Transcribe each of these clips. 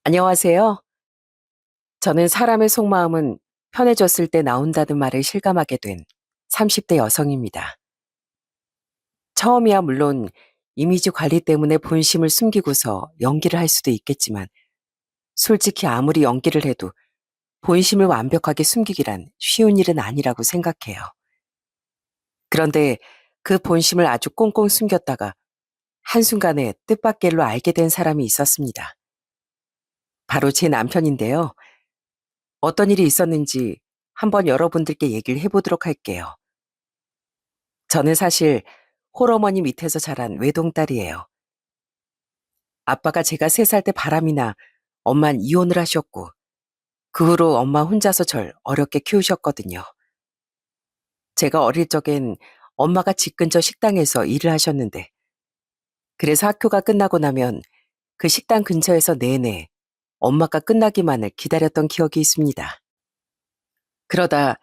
안녕하세요. 저는 사람의 속마음은 편해졌을 때 나온다는 말을 실감하게 된 30대 여성입니다. 처음이야 물론 이미지 관리 때문에 본심을 숨기고서 연기를 할 수도 있겠지만 솔직히 아무리 연기를 해도 본심을 완벽하게 숨기기란 쉬운 일은 아니라고 생각해요. 그런데 그 본심을 아주 꽁꽁 숨겼다가 한순간에 뜻밖의 로 알게 된 사람이 있었습니다. 바로 제 남편인데요. 어떤 일이 있었는지 한번 여러분들께 얘기를 해보도록 할게요. 저는 사실 홀어머니 밑에서 자란 외동딸이에요. 아빠가 제가 3살 때 바람이 나 엄만 이혼을 하셨고 그 후로 엄마 혼자서 절 어렵게 키우셨거든요. 제가 어릴 적엔 엄마가 집 근처 식당에서 일을 하셨는데 그래서 학교가 끝나고 나면 그 식당 근처에서 내내 엄마가 끝나기만을 기다렸던 기억이 있습니다. 그러다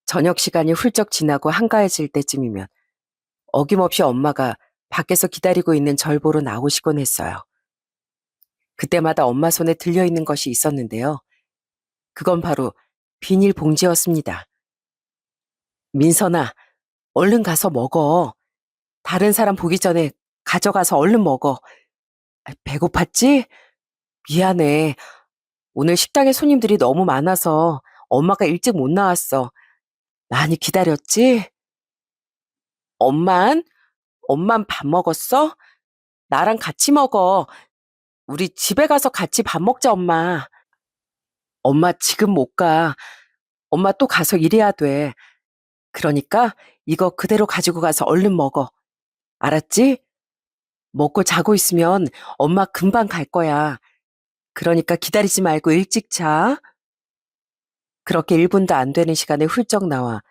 저녁 시간이 훌쩍 지나고 한가해질 때쯤이면 어김없이 엄마가 밖에서 기다리고 있는 절 보러 나오시곤 했어요. 그때마다 엄마 손에 들려있는 것이 있었는데요. 그건 바로 비닐봉지였습니다. 민선아, 얼른 가서 먹어. 다른 사람 보기 전에 가져가서 얼른 먹어. 배고팠지? 미안해. 오늘 식당에 손님들이 너무 많아서 엄마가 일찍 못 나왔어. 많이 기다렸지? 엄만? 엄만 밥 먹었어? 나랑 같이 먹어. 우리 집에 가서 같이 밥 먹자, 엄마. 엄마 지금 못 가. 엄마 또 가서 일해야 돼. 그러니까 이거 그대로 가지고 가서 얼른 먹어. 알았지? 먹고 자고 있으면 엄마 금방 갈 거야. 그러니까 기다리지 말고 일찍 자. 그렇게 1분도 안 되는 시간에 훌쩍 나와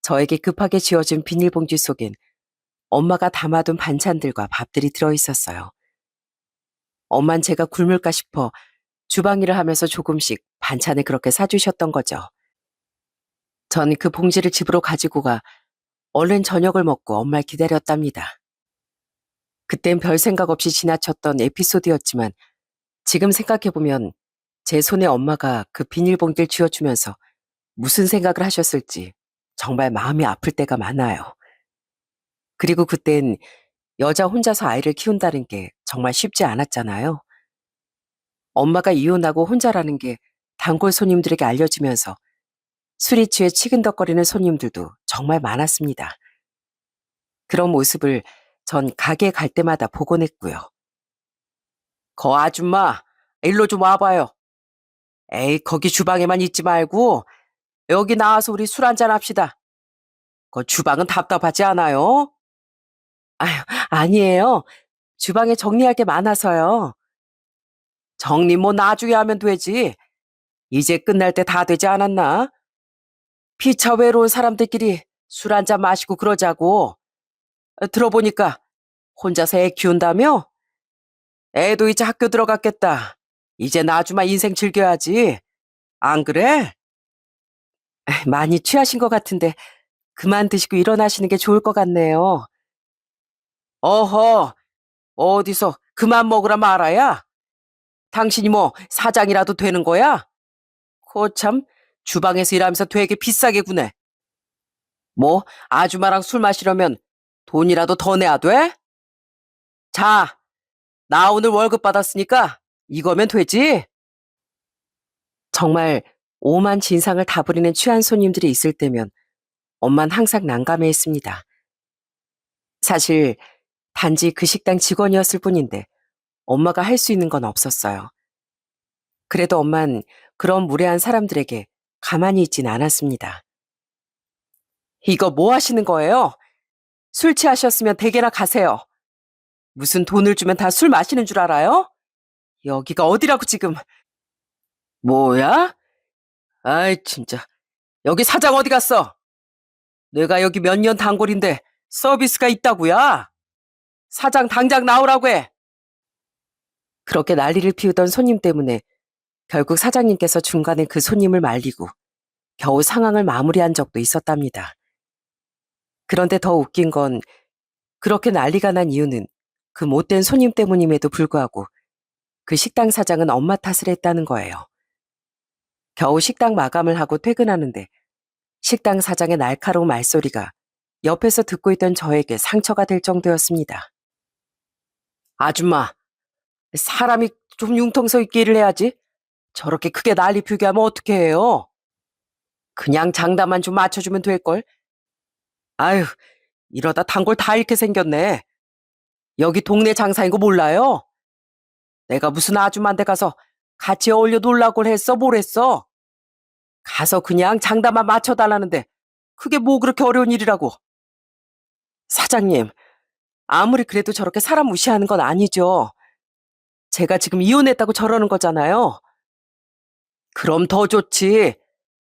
저에게 급하게 쥐어준 비닐봉지 속엔 엄마가 담아둔 반찬들과 밥들이 들어있었어요. 엄만 제가 굶을까 싶어 주방 일을 하면서 조금씩 반찬을 그렇게 사주셨던 거죠. 전 그 봉지를 집으로 가지고 가 얼른 저녁을 먹고 엄마를 기다렸답니다. 그땐 별 생각 없이 지나쳤던 에피소드였지만 지금 생각해보면 제 손에 엄마가 그 비닐봉지를 쥐어주면서 무슨 생각을 하셨을지 정말 마음이 아플 때가 많아요. 그리고 그땐 여자 혼자서 아이를 키운다는 게 정말 쉽지 않았잖아요. 엄마가 이혼하고 혼자라는 게 단골 손님들에게 알려지면서 술이 취해 치근덕거리는 손님들도 정말 많았습니다. 그런 모습을 전 가게 갈 때마다 보곤 했고요. 거 아줌마, 일로 좀 와봐요. 에이, 거기 주방에만 있지 말고 여기 나와서 우리 술 한잔 합시다. 그 주방은 답답하지 않아요? 아유, 아니에요. 주방에 정리할 게 많아서요. 정리 뭐 나중에 하면 되지. 이제 끝날 때 다 되지 않았나? 피차 외로운 사람들끼리 술 한잔 마시고 그러자고. 들어보니까 혼자서 애 키운다며? 애도 이제 학교 들어갔겠다. 이제 아줌마 인생 즐겨야지. 안 그래? 많이 취하신 것 같은데 그만 드시고 일어나시는 게 좋을 것 같네요. 어허, 어디서 그만 먹으라 말아야? 당신이 뭐 사장이라도 되는 거야? 거참, 주방에서 일하면서 되게 비싸게 구네. 뭐 아줌마랑 술 마시려면 돈이라도 더 내야 돼? 자, 나 오늘 월급 받았으니까 이거면 되지? 정말 오만 진상을 다 부리는 취한 손님들이 있을 때면 엄만 항상 난감해했습니다. 사실 단지 그 식당 직원이었을 뿐인데 엄마가 할 수 있는 건 없었어요. 그래도 엄만 그런 무례한 사람들에게 가만히 있진 않았습니다. 이거 뭐 하시는 거예요? 술 취하셨으면 댁에나 가세요. 무슨 돈을 주면 다 술 마시는 줄 알아요? 여기가 어디라고 지금. 뭐야? 아이 진짜. 여기 사장 어디 갔어? 내가 여기 몇 년 단골인데 서비스가 있다고야? 사장 당장 나오라고 해. 그렇게 난리를 피우던 손님 때문에 결국 사장님께서 중간에 그 손님을 말리고 겨우 상황을 마무리한 적도 있었답니다. 그런데 더 웃긴 건 그렇게 난리가 난 이유는 그 못된 손님 때문임에도 불구하고 그 식당 사장은 엄마 탓을 했다는 거예요. 겨우 식당 마감을 하고 퇴근하는데 식당 사장의 날카로운 말소리가 옆에서 듣고 있던 저에게 상처가 될 정도였습니다. 아줌마, 사람이 좀 융통서 있게 일을 해야지. 저렇게 크게 난리 피우게 하면 어떻게 해요? 그냥 장담만 좀 맞춰주면 될걸. 아유, 이러다 단골 다 잃게 생겼네. 여기 동네 장사인 거 몰라요? 내가 무슨 아줌마한테 가서 같이 어울려 놀라고 했어, 뭘 했어? 가서 그냥 장담만 맞춰달라는데 그게 뭐 그렇게 어려운 일이라고. 사장님, 아무리 그래도 저렇게 사람 무시하는 건 아니죠. 제가 지금 이혼했다고 저러는 거잖아요. 그럼 더 좋지.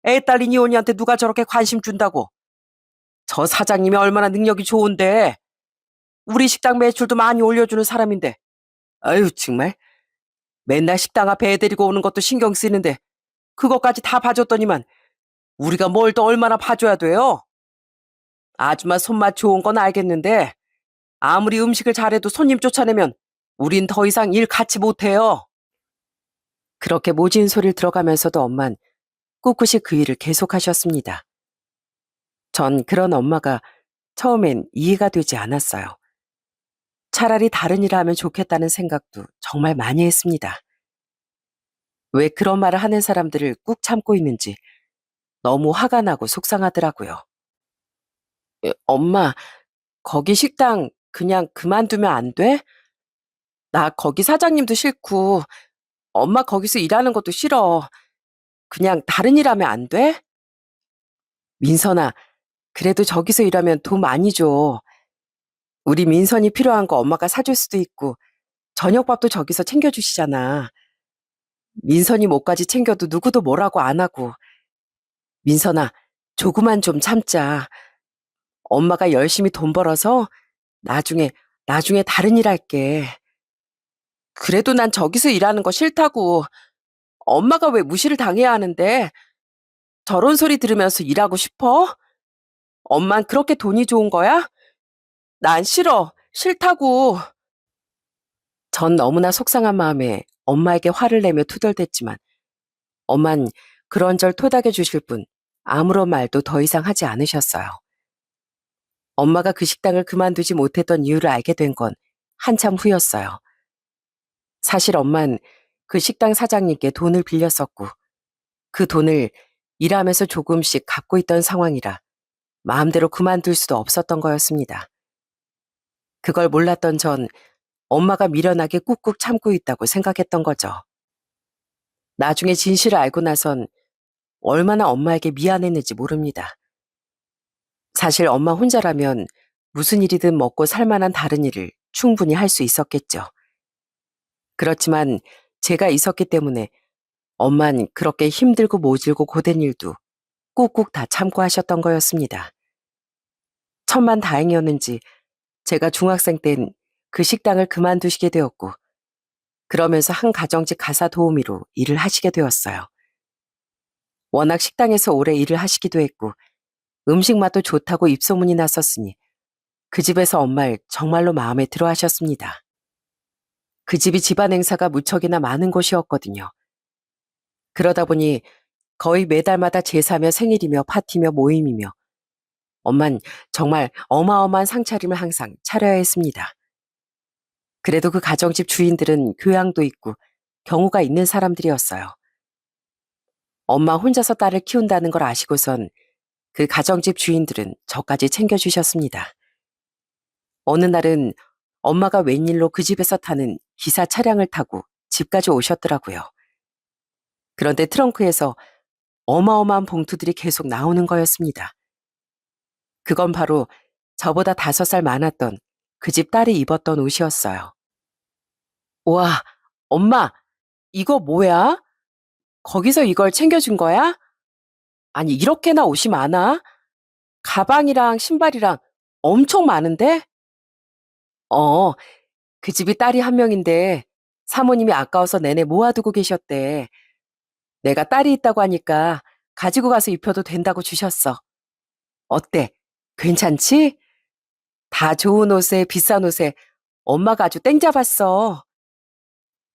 애 딸린 이혼이한테 누가 저렇게 관심 준다고. 저 사장님이 얼마나 능력이 좋은데. 우리 식당 매출도 많이 올려주는 사람인데. 아유, 정말. 맨날 식당 앞에 애 데리고 오는 것도 신경 쓰이는데 그것까지 다 봐줬더니만 우리가 뭘 더 얼마나 봐줘야 돼요? 아줌마 손맛 좋은 건 알겠는데 아무리 음식을 잘해도 손님 쫓아내면 우린 더 이상 일 같이 못해요. 그렇게 모진 소리를 들어가면서도 엄만 꿋꿋이 그 일을 계속하셨습니다. 전 그런 엄마가 처음엔 이해가 되지 않았어요. 차라리 다른 일을 하면 좋겠다는 생각도 정말 많이 했습니다. 왜 그런 말을 하는 사람들을 꾹 참고 있는지 너무 화가 나고 속상하더라고요. 엄마, 거기 식당 그냥 그만두면 안 돼? 나 거기 사장님도 싫고 엄마 거기서 일하는 것도 싫어. 그냥 다른 일 하면 안 돼? 민선아, 그래도 저기서 일하면 돈 많이 줘. 우리 민선이 필요한 거 엄마가 사줄 수도 있고 저녁밥도 저기서 챙겨주시잖아. 민선이 뭐까지 챙겨도 누구도 뭐라고 안 하고. 민선아, 조금만 좀 참자. 엄마가 열심히 돈 벌어서 나중에, 나중에 다른 일 할게. 그래도 난 저기서 일하는 거 싫다고. 엄마가 왜 무시를 당해야 하는데? 저런 소리 들으면서 일하고 싶어? 엄만 그렇게 돈이 좋은 거야? 난 싫어. 싫다고. 전 너무나 속상한 마음에 엄마에게 화를 내며 투덜댔지만 엄만 그런절 토닥여 주실 뿐 아무런 말도 더 이상 하지 않으셨어요. 엄마가 그 식당을 그만두지 못했던 이유를 알게 된 건 한참 후였어요. 사실 엄만 그 식당 사장님께 돈을 빌렸었고 그 돈을 일하면서 조금씩 갚고 있던 상황이라 마음대로 그만둘 수도 없었던 거였습니다. 그걸 몰랐던 전 엄마가 미련하게 꾹꾹 참고 있다고 생각했던 거죠. 나중에 진실을 알고 나선 얼마나 엄마에게 미안했는지 모릅니다. 사실 엄마 혼자라면 무슨 일이든 먹고 살 만한 다른 일을 충분히 할 수 있었겠죠. 그렇지만 제가 있었기 때문에 엄만 그렇게 힘들고 모질고 고된 일도 꾹꾹 다 참고 하셨던 거였습니다. 천만 다행이었는지 제가 중학생 땐 그 식당을 그만두시게 되었고 그러면서 한 가정집 가사 도우미로 일을 하시게 되었어요. 워낙 식당에서 오래 일을 하시기도 했고 음식 맛도 좋다고 입소문이 났었으니 그 집에서 엄마를 정말로 마음에 들어 하셨습니다. 그 집이 집안 행사가 무척이나 많은 곳이었거든요. 그러다 보니 거의 매달마다 제사며 생일이며 파티며 모임이며 엄만 정말 어마어마한 상차림을 항상 차려야 했습니다. 그래도 그 가정집 주인들은 교양도 있고 경우가 있는 사람들이었어요. 엄마 혼자서 딸을 키운다는 걸 아시고선 그 가정집 주인들은 저까지 챙겨주셨습니다. 어느 날은 엄마가 웬일로 그 집에서 타는 기사 차량을 타고 집까지 오셨더라고요. 그런데 트렁크에서 어마어마한 봉투들이 계속 나오는 거였습니다. 그건 바로 저보다 5살 많았던 그 집 딸이 입었던 옷이었어요. 와, 엄마, 이거 뭐야? 거기서 이걸 챙겨준 거야? 아니, 이렇게나 옷이 많아? 가방이랑 신발이랑 엄청 많은데? 어, 그 집이 딸이 한 명인데 사모님이 아까워서 내내 모아두고 계셨대. 내가 딸이 있다고 하니까 가지고 가서 입혀도 된다고 주셨어. 어때? 괜찮지? 다 좋은 옷에 비싼 옷에 엄마가 아주 땡 잡았어.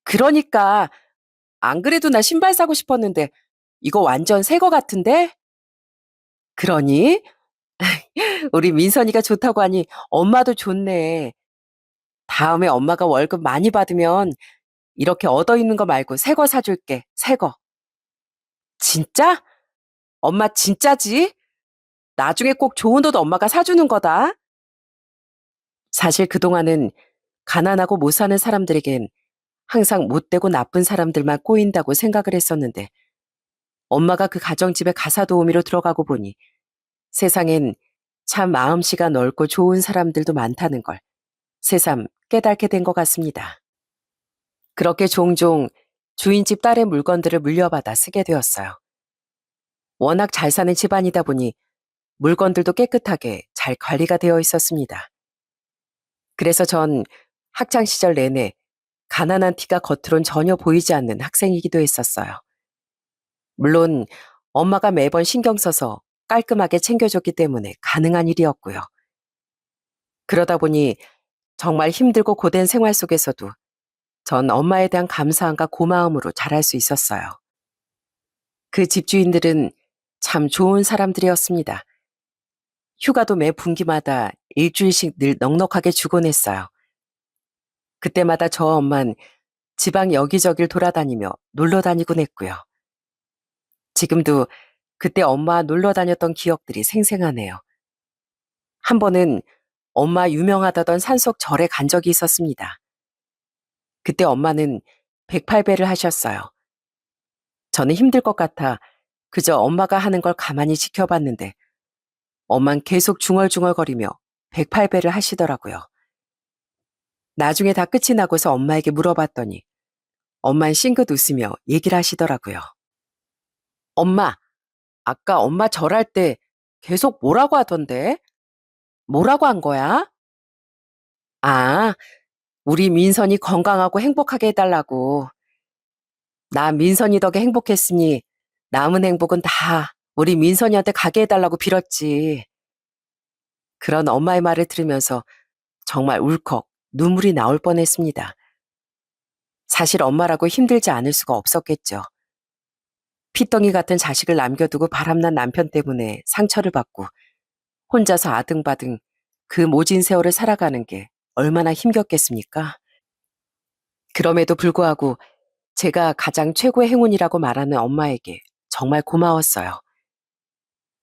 그러니까 안 그래도 나 신발 사고 싶었는데 이거 완전 새 거 같은데? 그러니? 우리 민선이가 좋다고 하니 엄마도 좋네. 다음에 엄마가 월급 많이 받으면 이렇게 얻어 있는 거 말고 새 거 사줄게. 새 거. 진짜? 엄마 진짜지? 나중에 꼭 좋은 옷 엄마가 사주는 거다. 사실 그동안은 가난하고 못 사는 사람들에겐 항상 못되고 나쁜 사람들만 꼬인다고 생각을 했었는데 엄마가 그 가정집에 가사 도우미로 들어가고 보니 세상엔 참 마음씨가 넓고 좋은 사람들도 많다는 걸 새삼 깨닫게 된 것 같습니다. 그렇게 종종 주인집 딸의 물건들을 물려받아 쓰게 되었어요. 워낙 잘 사는 집안이다 보니 물건들도 깨끗하게 잘 관리가 되어 있었습니다. 그래서 전 학창 시절 내내 가난한 티가 겉으론 전혀 보이지 않는 학생이기도 했었어요. 물론 엄마가 매번 신경 써서 깔끔하게 챙겨줬기 때문에 가능한 일이었고요. 그러다 보니 정말 힘들고 고된 생활 속에서도 전 엄마에 대한 감사함과 고마움으로 자랄 수 있었어요. 그 집주인들은 참 좋은 사람들이었습니다. 휴가도 매 분기마다 일주일씩 늘 넉넉하게 주곤 했어요. 그때마다 저 엄만 지방 여기저길 돌아다니며 놀러 다니곤 했고요. 지금도 그때 엄마 놀러 다녔던 기억들이 생생하네요. 한 번은 엄마 유명하다던 산속 절에 간 적이 있었습니다. 그때 엄마는 108배를 하셨어요. 저는 힘들 것 같아 그저 엄마가 하는 걸 가만히 지켜봤는데 엄만 계속 중얼중얼거리며 108배를 하시더라고요. 나중에 다 끝이 나고서 엄마에게 물어봤더니 엄만 싱긋 웃으며 얘기를 하시더라고요. 엄마, 아까 엄마 절할 때 계속 뭐라고 하던데? 뭐라고 한 거야? 아, 우리 민선이 건강하고 행복하게 해달라고. 나 민선이 덕에 행복했으니 남은 행복은 다 우리 민선이한테 가게 해달라고 빌었지. 그런 엄마의 말을 들으면서 정말 울컥 눈물이 나올 뻔했습니다. 사실 엄마라고 힘들지 않을 수가 없었겠죠. 피덩이 같은 자식을 남겨두고 바람난 남편 때문에 상처를 받고 혼자서 아등바등 그 모진 세월을 살아가는 게 얼마나 힘겹겠습니까? 그럼에도 불구하고 제가 가장 최고의 행운이라고 말하는 엄마에게 정말 고마웠어요.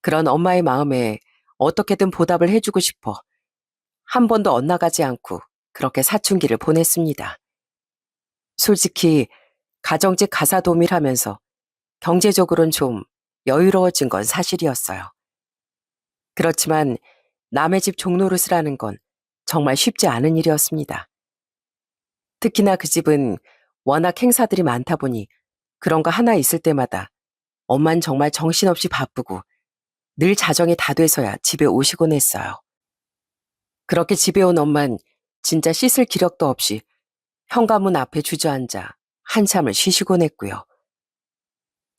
그런 엄마의 마음에 어떻게든 보답을 해주고 싶어 한 번도 엇나가지 않고 그렇게 사춘기를 보냈습니다. 솔직히 가정집 가사 도우미를 하면서 경제적으로는 좀 여유로워진 건 사실이었어요. 그렇지만 남의 집 종노릇을 하는 건 정말 쉽지 않은 일이었습니다. 특히나 그 집은 워낙 행사들이 많다 보니 그런 거 하나 있을 때마다 엄만 정말 정신없이 바쁘고 늘 자정이 다 돼서야 집에 오시곤 했어요. 그렇게 집에 온 엄만 진짜 씻을 기력도 없이 현관문 앞에 주저앉아 한참을 쉬시곤 했고요.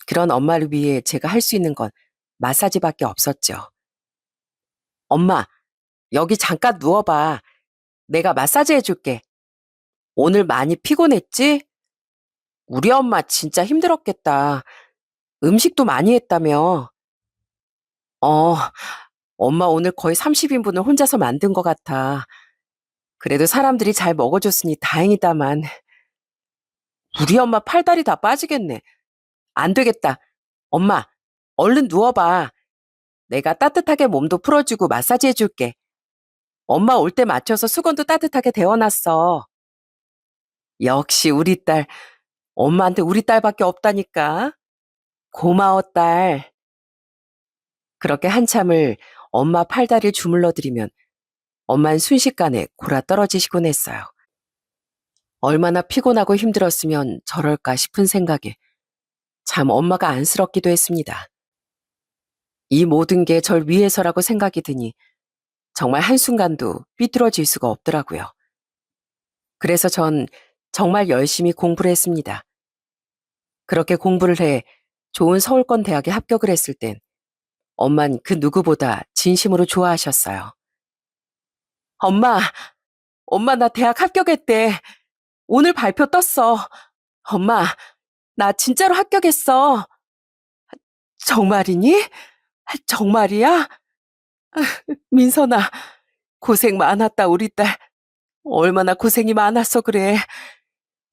그런 엄마를 위해 제가 할 수 있는 건 마사지밖에 없었죠. 엄마, 여기 잠깐 누워봐. 내가 마사지 해줄게. 오늘 많이 피곤했지? 우리 엄마 진짜 힘들었겠다. 음식도 많이 했다며. 어, 엄마 오늘 거의 30인분을 혼자서 만든 것 같아. 그래도 사람들이 잘 먹어줬으니 다행이다만. 우리 엄마 팔다리 다 빠지겠네. 안 되겠다. 엄마, 얼른 누워봐. 내가 따뜻하게 몸도 풀어주고 마사지 해줄게. 엄마 올 때 맞춰서 수건도 따뜻하게 데워놨어. 역시 우리 딸, 엄마한테 우리 딸밖에 없다니까. 고마워, 딸. 그렇게 한참을 엄마 팔다리를 주물러드리면 엄만 순식간에 골아 떨어지시곤 했어요. 얼마나 피곤하고 힘들었으면 저럴까 싶은 생각에 참 엄마가 안쓰럽기도 했습니다. 이 모든 게 절 위해서라고 생각이 드니 정말 한순간도 삐뚤어질 수가 없더라고요. 그래서 전 정말 열심히 공부를 했습니다. 그렇게 공부를 해 좋은 서울권 대학에 합격을 했을 땐 엄만 그 누구보다 진심으로 좋아하셨어요. 엄마, 엄마 나 대학 합격했대. 오늘 발표 떴어. 엄마, 나 진짜로 합격했어. 정말이니? 정말이야? 민선아, 고생 많았다, 우리 딸. 얼마나 고생이 많았어, 그래.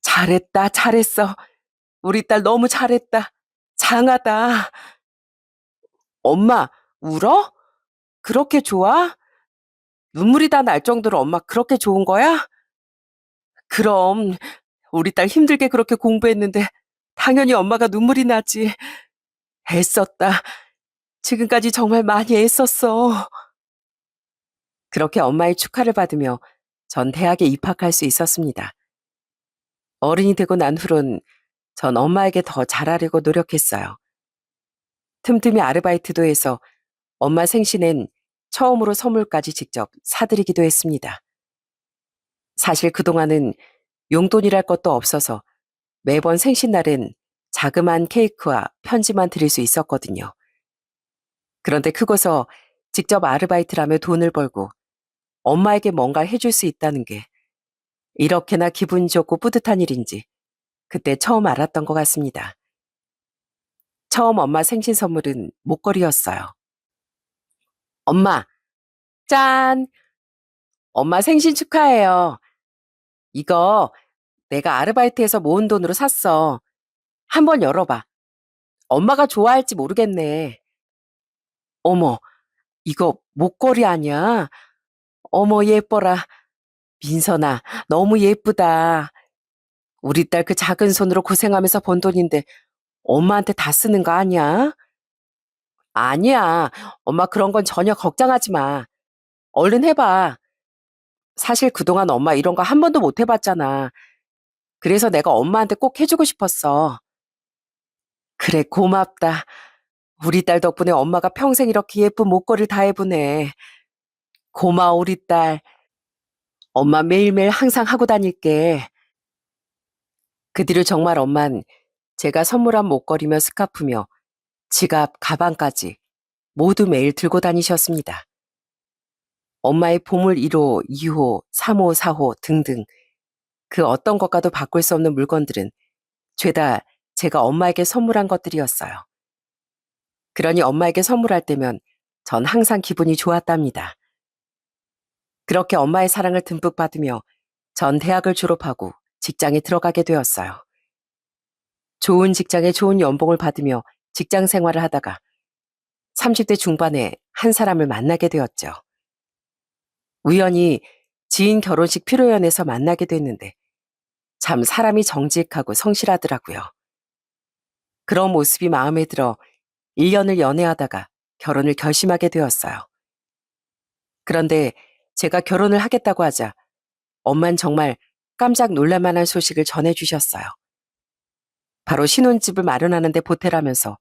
잘했다, 잘했어. 우리 딸 너무 잘했다. 장하다. 엄마, 울어? 그렇게 좋아? 눈물이 다 날 정도로 엄마 그렇게 좋은 거야? 그럼, 우리 딸 힘들게 그렇게 공부했는데, 당연히 엄마가 눈물이 나지. 애썼다. 지금까지 정말 많이 애썼어. 그렇게 엄마의 축하를 받으며 전 대학에 입학할 수 있었습니다. 어른이 되고 난 후론 전 엄마에게 더 잘하려고 노력했어요. 틈틈이 아르바이트도 해서 엄마 생신엔 처음으로 선물까지 직접 사드리기도 했습니다. 사실 그동안은 용돈이랄 것도 없어서 매번 생신날엔 자그마한 케이크와 편지만 드릴 수 있었거든요. 그런데 크고서 직접 아르바이트를 하며 돈을 벌고 엄마에게 뭔가 해줄 수 있다는 게 이렇게나 기분 좋고 뿌듯한 일인지 그때 처음 알았던 것 같습니다. 처음 엄마 생신 선물은 목걸이였어요. 엄마, 짠! 엄마 생신 축하해요. 이거 내가 아르바이트해서 모은 돈으로 샀어. 한번 열어봐. 엄마가 좋아할지 모르겠네. 어머, 이거 목걸이 아니야? 어머, 예뻐라. 민선아, 너무 예쁘다. 우리 딸 그 작은 손으로 고생하면서 번 돈인데 엄마한테 다 쓰는 거 아니야? 아니야. 엄마 그런 건 전혀 걱정하지 마. 얼른 해봐. 사실 그동안 엄마 이런 거 한 번도 못 해봤잖아. 그래서 내가 엄마한테 꼭 해주고 싶었어. 그래, 고맙다. 우리 딸 덕분에 엄마가 평생 이렇게 예쁜 목걸이를 다 해보네. 고마워, 우리 딸. 엄마 매일매일 항상 하고 다닐게. 그 뒤로 정말 엄만 제가 선물한 목걸이며 스카프며 지갑, 가방까지 모두 매일 들고 다니셨습니다. 엄마의 보물 1호, 2호, 3호, 4호 등등 그 어떤 것과도 바꿀 수 없는 물건들은 죄다 제가 엄마에게 선물한 것들이었어요. 그러니 엄마에게 선물할 때면 전 항상 기분이 좋았답니다. 그렇게 엄마의 사랑을 듬뿍 받으며 전 대학을 졸업하고 직장에 들어가게 되었어요. 좋은 직장에 좋은 연봉을 받으며 직장 생활을 하다가 30대 중반에 한 사람을 만나게 되었죠. 우연히 지인 결혼식 피로연에서 만나게 됐는데 참 사람이 정직하고 성실하더라고요. 그런 모습이 마음에 들어 1년을 연애하다가 결혼을 결심하게 되었어요. 그런데 제가 결혼을 하겠다고 하자 엄만 정말 깜짝 놀랄 만한 소식을 전해주셨어요. 바로 신혼집을 마련하는 데 보태라면서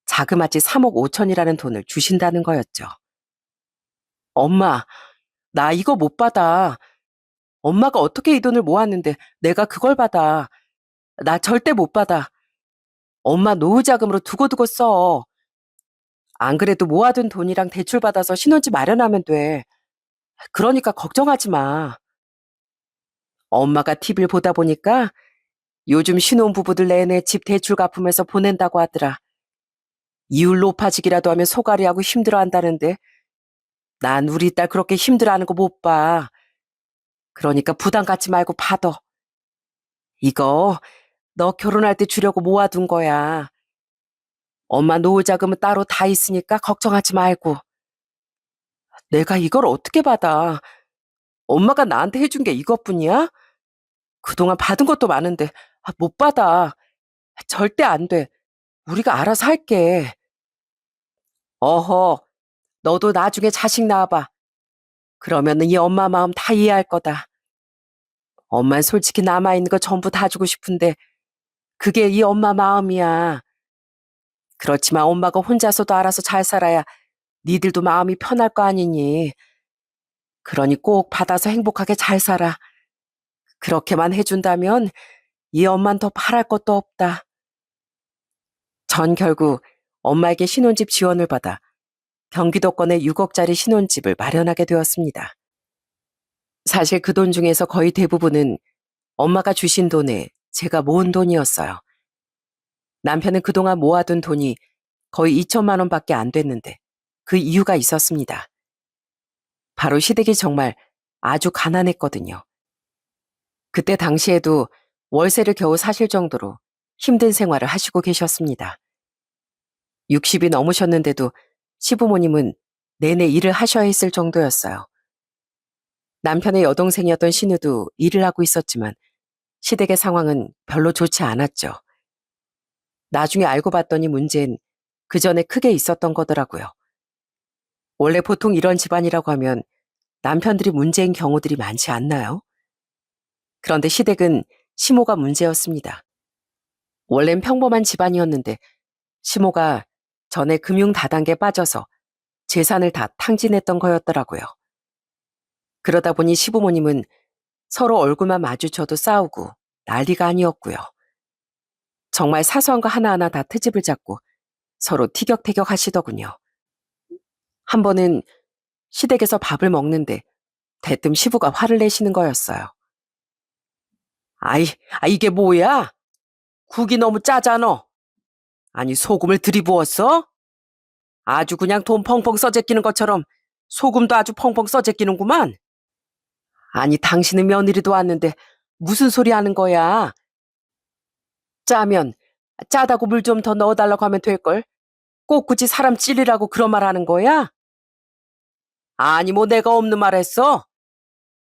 자그마치 3억 5천이라는 돈을 주신다는 거였죠. 엄마, 나 이거 못 받아. 엄마가 어떻게 이 돈을 모았는데 내가 그걸 받아. 나 절대 못 받아. 엄마 노후 자금으로 두고두고 써. 안 그래도 모아둔 돈이랑 대출 받아서 신혼집 마련하면 돼. 그러니까 걱정하지 마. 엄마가 TV를 보다 보니까 요즘 신혼부부들 내내 집 대출 갚으면서 보낸다고 하더라. 이율 높아지기라도 하면 소갈이하고 힘들어한다는데 난 우리 딸 그렇게 힘들어하는 거 못 봐. 그러니까 부담 갖지 말고 받아. 이거 너 결혼할 때 주려고 모아둔 거야. 엄마 노후 자금은 따로 다 있으니까 걱정하지 말고. 내가 이걸 어떻게 받아? 엄마가 나한테 해준 게 이것뿐이야? 그동안 받은 것도 많은데 못 받아. 절대 안 돼. 우리가 알아서 할게. 어허, 너도 나중에 자식 낳아봐. 그러면 이 엄마 마음 다 이해할 거다. 엄만 솔직히 남아있는 거 전부 다 주고 싶은데 그게 이 엄마 마음이야. 그렇지만 엄마가 혼자서도 알아서 잘 살아야 니들도 마음이 편할 거 아니니. 그러니 꼭 받아서 행복하게 잘 살아. 그렇게만 해준다면 이 엄만 더 바랄 것도 없다. 전 결국 엄마에게 신혼집 지원을 받아 경기도권의 6억짜리 신혼집을 마련하게 되었습니다. 사실 그 돈 중에서 거의 대부분은 엄마가 주신 돈에 제가 모은 돈이었어요. 남편은 그동안 모아둔 돈이 거의 2천만 원밖에 안 됐는데 그 이유가 있었습니다. 바로 시댁이 정말 아주 가난했거든요. 그때 당시에도 월세를 겨우 사실 정도로 힘든 생활을 하시고 계셨습니다. 60이 넘으셨는데도 시부모님은 내내 일을 하셔야 했을 정도였어요. 남편의 여동생이었던 신우도 일을 하고 있었지만 시댁의 상황은 별로 좋지 않았죠. 나중에 알고 봤더니 문제는 그 전에 크게 있었던 거더라고요. 원래 보통 이런 집안이라고 하면 남편들이 문제인 경우들이 많지 않나요? 그런데 시댁은 시모가 문제였습니다. 원래는 평범한 집안이었는데 시모가 전에 금융 다단계에 빠져서 재산을 다 탕진했던 거였더라고요. 그러다 보니 시부모님은 서로 얼굴만 마주쳐도 싸우고 난리가 아니었고요. 정말 사소한 거 하나하나 다 트집을 잡고 서로 티격태격 하시더군요. 한 번은 시댁에서 밥을 먹는데 대뜸 시부가 화를 내시는 거였어요. 이게 뭐야? 국이 너무 짜잖아. 아니, 소금을 들이부었어? 아주 그냥 돈 펑펑 써제끼는 것처럼 소금도 아주 펑펑 써제끼는구만. 아니, 당신은 며느리도 왔는데 무슨 소리 하는 거야? 짜면 짜다고 물 좀 더 넣어달라고 하면 될걸. 꼭 굳이 사람 찔리라고 그런 말 하는 거야? 아니, 뭐 내가 없는 말 했어?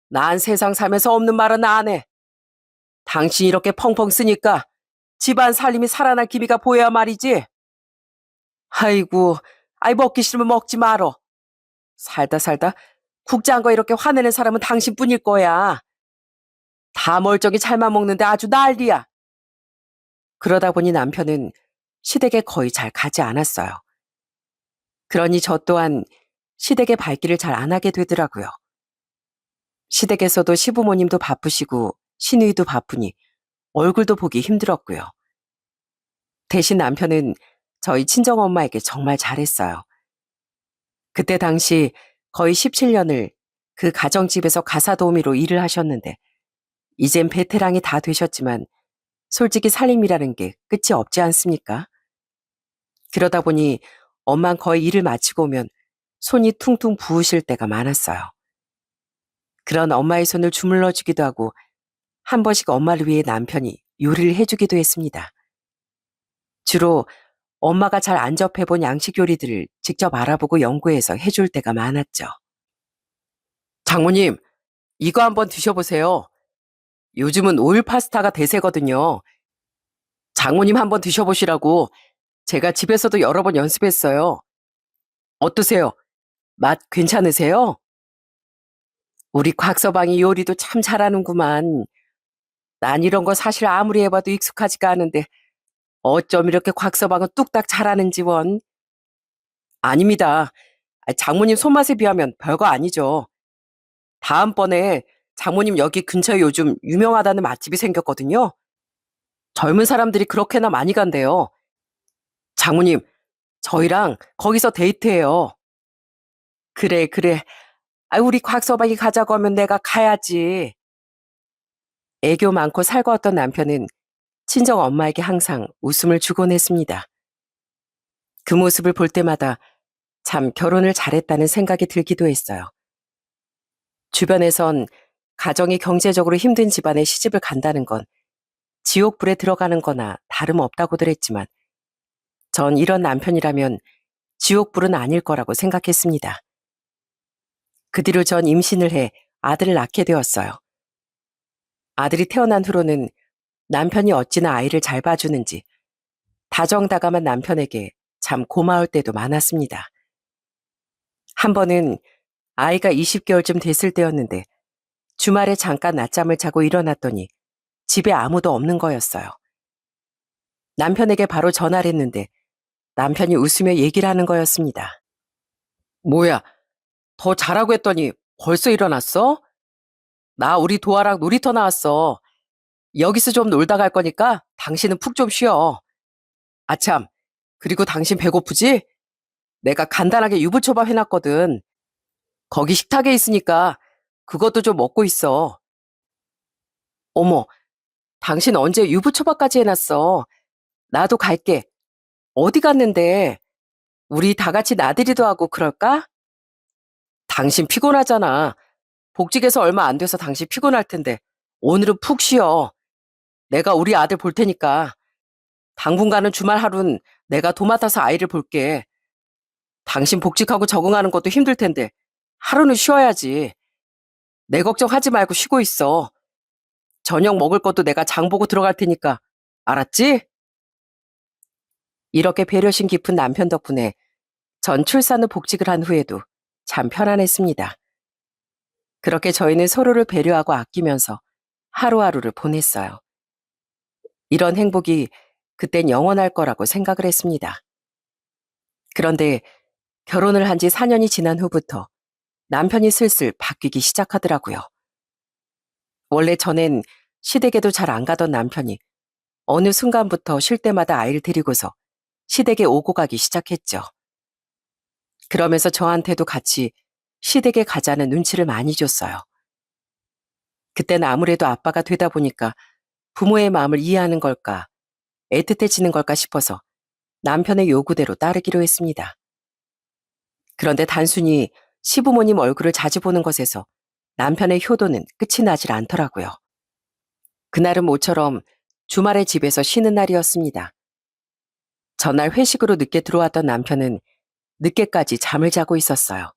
난 세상 살면서 없는 말은 안 해. 당신이 이렇게 펑펑 쓰니까 집안 살림이 살아날 기미가 보여야 말이지. 아이고, 먹기 싫으면 먹지 말어. 살다 살다 국 짠 거 이렇게 화내는 사람은 당신뿐일 거야. 다 멀쩡히 잘만 먹는데 아주 난리야. 그러다 보니 남편은 시댁에 거의 잘 가지 않았어요. 그러니 저 또한 시댁의 발길을 잘 안 하게 되더라고요. 시댁에서도 시부모님도 바쁘시고 시누이도 바쁘니 얼굴도 보기 힘들었고요. 대신 남편은 저희 친정엄마에게 정말 잘했어요. 그때 당시 거의 17년을 그 가정집에서 가사도우미로 일을 하셨는데 이젠 베테랑이 다 되셨지만 솔직히 살림이라는 게 끝이 없지 않습니까? 그러다 보니 엄만 거의 일을 마치고 오면 손이 퉁퉁 부으실 때가 많았어요. 그런 엄마의 손을 주물러 주기도 하고 한 번씩 엄마를 위해 남편이 요리를 해주기도 했습니다. 주로 엄마가 잘 안 접해본 양식 요리들을 직접 알아보고 연구해서 해줄 때가 많았죠. 장모님, 이거 한번 드셔보세요. 요즘은 오일 파스타가 대세거든요. 장모님 한번 드셔보시라고 제가 집에서도 여러 번 연습했어요. 어떠세요? 맛 괜찮으세요? 우리 곽서방이 요리도 참 잘하는구만. 난 이런 거 사실 아무리 해봐도 익숙하지가 않은데 어쩜 이렇게 곽서방은 뚝딱 잘하는지 원. 아닙니다. 장모님 손맛에 비하면 별거 아니죠. 다음번에 장모님 여기 근처에 요즘 유명하다는 맛집이 생겼거든요. 젊은 사람들이 그렇게나 많이 간대요. 장모님, 저희랑 거기서 데이트해요. 그래, 그래. 우리 곽서방이 가자고 하면 내가 가야지. 애교 많고 살가웠던 남편은 친정 엄마에게 항상 웃음을 주곤 했습니다. 그 모습을 볼 때마다 참 결혼을 잘했다는 생각이 들기도 했어요. 주변에선 가정이 경제적으로 힘든 집안에 시집을 간다는 건 지옥불에 들어가는 거나 다름없다고들 했지만 전 이런 남편이라면 지옥불은 아닐 거라고 생각했습니다. 그 뒤로 전 임신을 해 아들을 낳게 되었어요. 아들이 태어난 후로는 남편이 어찌나 아이를 잘 봐주는지 다정다감한 남편에게 참 고마울 때도 많았습니다. 한 번은 아이가 20개월쯤 됐을 때였는데 주말에 잠깐 낮잠을 자고 일어났더니 집에 아무도 없는 거였어요. 남편에게 바로 전화를 했는데 남편이 웃으며 얘기를 하는 거였습니다. 뭐야, 더 자라고 했더니 벌써 일어났어? 나 우리 도아랑 놀이터 나왔어. 여기서 좀 놀다 갈 거니까 당신은 푹 좀 쉬어. 아참, 그리고 당신 배고프지? 내가 간단하게 유부초밥 해놨거든. 거기 식탁에 있으니까 그것도 좀 먹고 있어. 어머, 당신 언제 유부초밥까지 해놨어? 나도 갈게. 어디 갔는데? 우리 다 같이 나들이도 하고 그럴까? 당신 피곤하잖아. 복직해서 얼마 안 돼서 당신 피곤할 텐데 오늘은 푹 쉬어. 내가 우리 아들 볼 테니까. 당분간은 주말 하루는 내가 도맡아서 아이를 볼게. 당신 복직하고 적응하는 것도 힘들 텐데 하루는 쉬어야지. 내 걱정하지 말고 쉬고 있어. 저녁 먹을 것도 내가 장 보고 들어갈 테니까. 알았지? 이렇게 배려심 깊은 남편 덕분에 전 출산 후 복직을 한 후에도 참 편안했습니다. 그렇게 저희는 서로를 배려하고 아끼면서 하루하루를 보냈어요. 이런 행복이 그땐 영원할 거라고 생각을 했습니다. 그런데 결혼을 한 지 4년이 지난 후부터 남편이 슬슬 바뀌기 시작하더라고요. 원래 전엔 시댁에도 잘 안 가던 남편이 어느 순간부터 쉴 때마다 아이를 데리고서 시댁에 오고 가기 시작했죠. 그러면서 저한테도 같이 시댁에 가자는 눈치를 많이 줬어요. 그때는 아무래도 아빠가 되다 보니까 부모의 마음을 이해하는 걸까, 애틋해지는 걸까 싶어서 남편의 요구대로 따르기로 했습니다. 그런데 단순히 시부모님 얼굴을 자주 보는 것에서 남편의 효도는 끝이 나질 않더라고요. 그날은 모처럼 주말에 집에서 쉬는 날이었습니다. 전날 회식으로 늦게 들어왔던 남편은 늦게까지 잠을 자고 있었어요.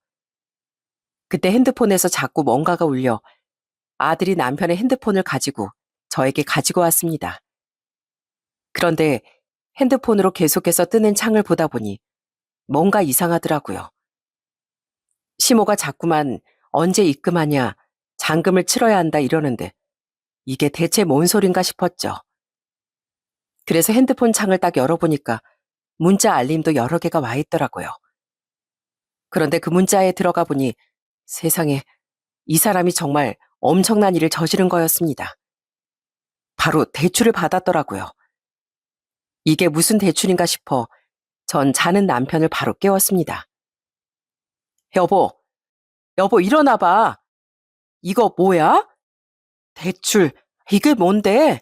그때 핸드폰에서 자꾸 뭔가가 울려 아들이 남편의 핸드폰을 가지고 저에게 가지고 왔습니다. 그런데 핸드폰으로 계속해서 뜨는 창을 보다 보니 뭔가 이상하더라고요. 시모가 자꾸만 언제 입금하냐, 잔금을 치러야 한다 이러는데 이게 대체 뭔 소린가 싶었죠. 그래서 핸드폰 창을 딱 열어보니까 문자 알림도 여러 개가 와 있더라고요. 그런데 그 문자에 들어가 보니 세상에 이 사람이 정말 엄청난 일을 저지른 거였습니다. 바로 대출을 받았더라고요. 이게 무슨 대출인가 싶어 전 자는 남편을 바로 깨웠습니다. 여보, 여보 일어나 봐. 이거 뭐야? 대출, 이게 뭔데?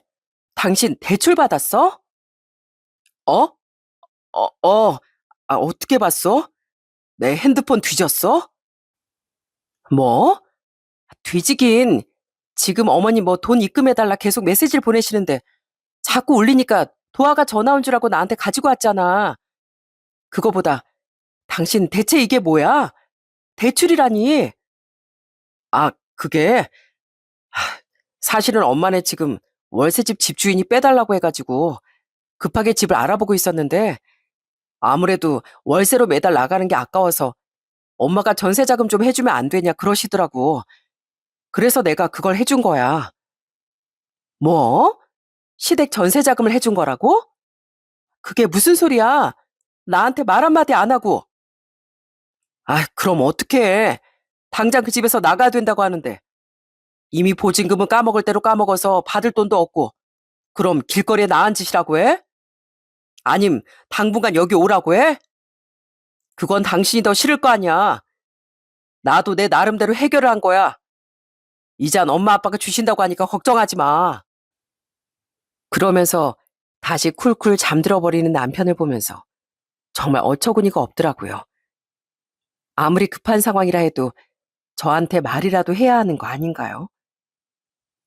당신 대출 받았어? 어? 어떻게 봤어? 내 핸드폰 뒤졌어? 뭐? 뒤지긴. 지금 어머니 뭐 돈 입금해달라 계속 메시지를 보내시는데 자꾸 울리니까 도화가 전화 온 줄 알고 나한테 가지고 왔잖아. 그거보다 당신 대체 이게 뭐야? 대출이라니. 그게 사실은 엄마네 지금 월세집 집주인이 빼달라고 해가지고 급하게 집을 알아보고 있었는데 아무래도 월세로 매달 나가는 게 아까워서 엄마가 전세 자금 좀 해주면 안 되냐 그러시더라고. 그래서 내가 그걸 해준 거야. 뭐? 시댁 전세 자금을 해준 거라고? 그게 무슨 소리야? 나한테 말 한마디 안 하고. 그럼 어떡해. 당장 그 집에서 나가야 된다고 하는데. 이미 보증금은 까먹을 대로 까먹어서 받을 돈도 없고. 그럼 길거리에 나 앉으시라고 해? 아님 당분간 여기 오라고 해? 그건 당신이 더 싫을 거 아니야. 나도 내 나름대로 해결을 한 거야. 이젠 엄마 아빠가 주신다고 하니까 걱정하지 마. 그러면서 다시 쿨쿨 잠들어 버리는 남편을 보면서 정말 어처구니가 없더라고요. 아무리 급한 상황이라 해도 저한테 말이라도 해야 하는 거 아닌가요?